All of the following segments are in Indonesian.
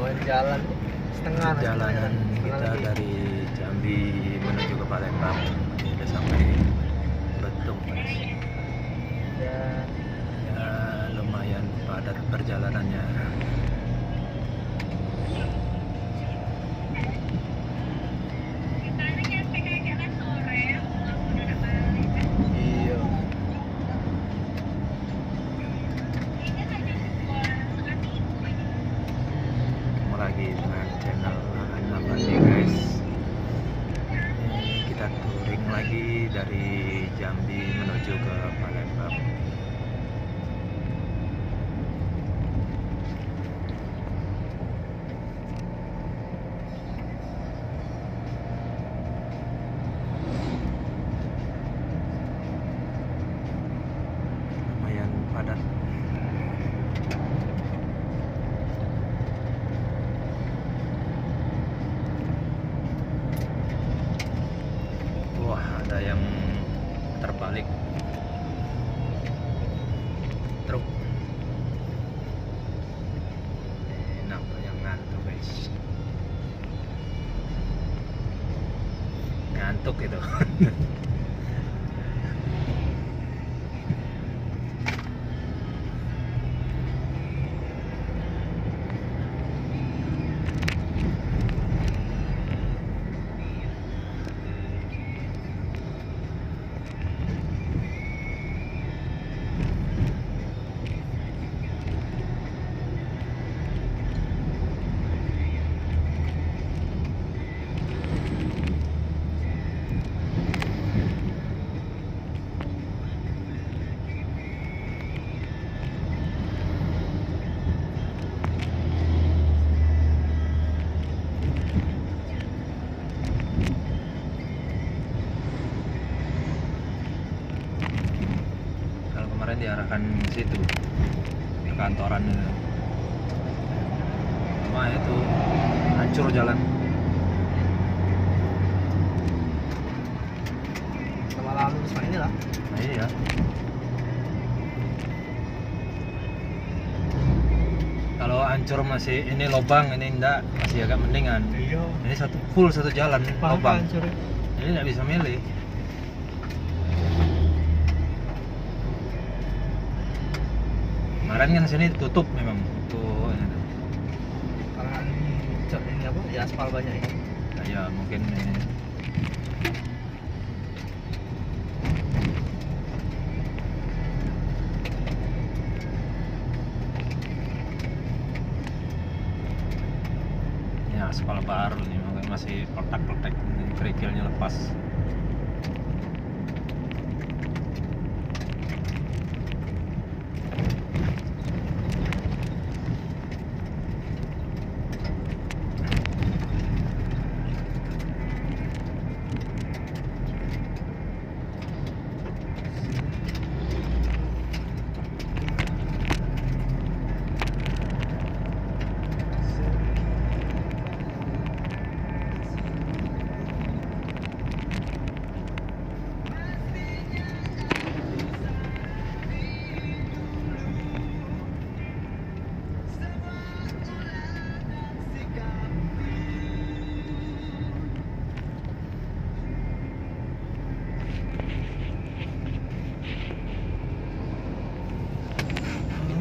namanya jalan setengah Perjalanan kita lagi. dari Jambi menuju ke Palembang ini udah sampai Betung guys. Ya, Ya lumayan padat perjalanannya. iya. Ketemu lagi dengan channel Navandi guys. Ini kita touring lagi dari Jambi menuju ke Palembang. Lumayan padat. Wah, ada yang terbalik truk. Ini nampak yang ngantuk guys. Ngantuk itu. Kalau kemarin diarahkan situ ke kantoran itu. Cuma itu hancur jalan. Lama-lama terus ini lah. Nah, iya. Kalau hancur masih ini lubang, ini enggak, masih agak mendingan. Iya. Ini full satu jalan lubang. Hancur. Ini nggak bisa milih. Kemarin kan sini tutup memang tuh. Karena ini apa? Ya aspal banyak ini. Nah, ya mungkin ini. Ini aspal baru nih, mungkin masih peletak-peletak, kerikilnya lepas.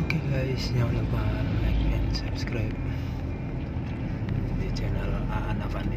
Oke guys, jangan lupa like and subscribe di channel Aan Avandi.